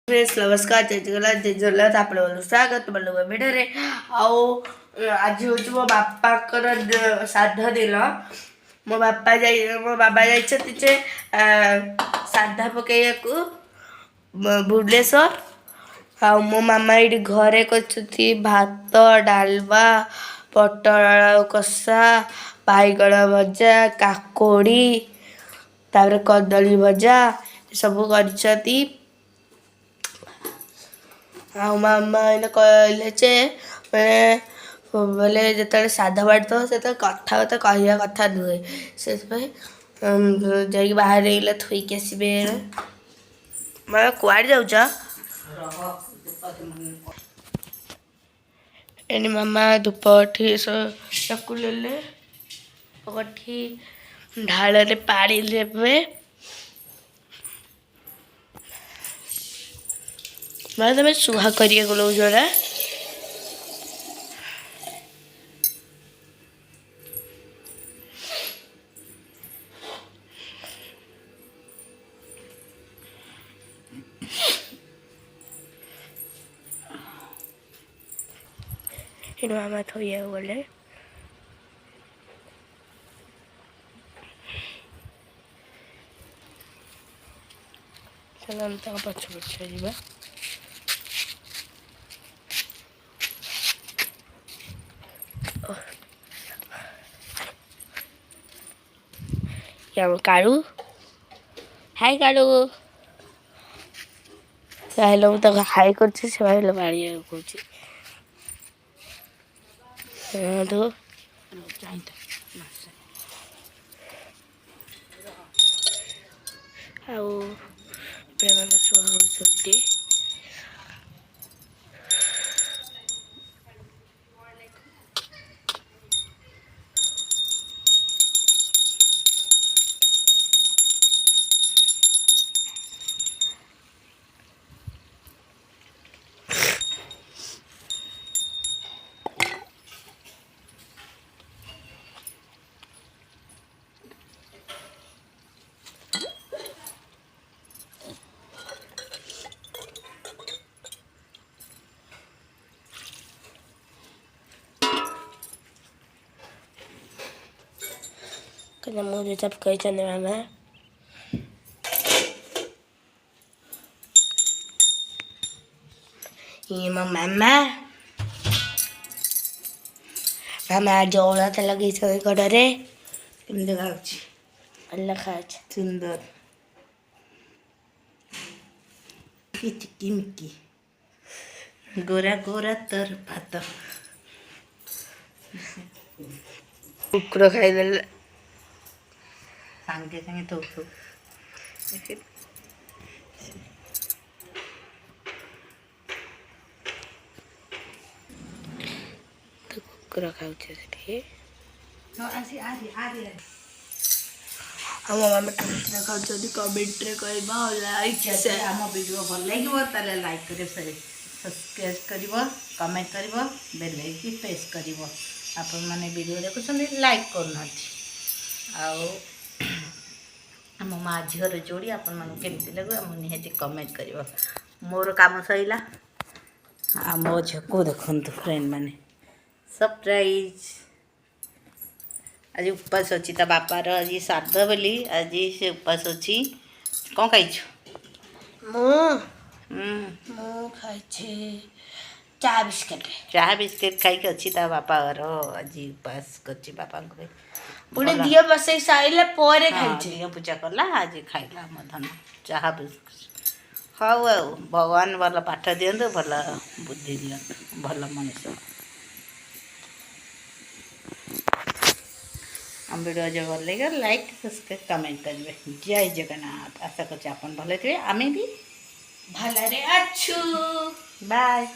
friends नमस्कार जय जगन्नाथ जय जगन्नाथ आप स्वागत भिडियो आज हूँ मो बापाकर श्राद्ध दिन मो बाबा जाइए श्राद्ध पकईया भुवनेश्वर आ मो मामा ये घरे कर भात डालमा पटल आलू कषा बाईगण भजा काकोड़ी तापर कदली भजा सब कर मामा इन कहले मैंने बोले जो साधा बाड़ी तो से कथा कहवा कथा नुहे से जा बाहर थोक आसबे मैं कुआड़ जाऊच एने मामा धूपठी ले ढाल पानी देवे मैं तुम्हें सुहा करिए लो जरा मामा थोड़े गले चल पछ पछ जा कालू हाय कालू हेलो तो हाई कर तो शुआ कहीं मुझे सब कही चलने वाला है ये मामा मामा जोड़ा तो लगी सही कड़े अल्लाह खा सुंदर चिक्की मिक्की गोरा गोरा तर भात कुकुर खाईदे सांगे सांगे तो कुकुर खाऊ हम मामा खाऊ कमेंट लाइक आम वीडियो भल लगे लाइक कर सब्सक्राइब कर कमेंट कर बेल आइकन प्रेस कर आपण मैंने वीडियो देखुं लाइक करना आम माँ झीर जोड़ी आपण मन केमती लगे निहाती कमेंट कर मोर काम सईला आ मो झी को देखु फ्रेंड मैंने सरप्राइज आज उपास अच्छी ता बापार आज श्राद्ध बोली आज से उपास अच्छी कौन खाई चाह बिस्किट खाई अच्छी ता बापा घर आज उपास कर बापा पुणे दिया बसई साइले पोरे खाई पूजा कला आज खाइला मधन चाह बिस्किट हाँ भगवान भल पाठ दिंतु भल बुद्धि दिंतु भल मनुष्य हम वीडियो जो भल लगे लाइक सब्सक्राइब कमेंट करेंगे जय जगन्नाथ आशा कर भल थे आम भी भलरे अच्छू बाय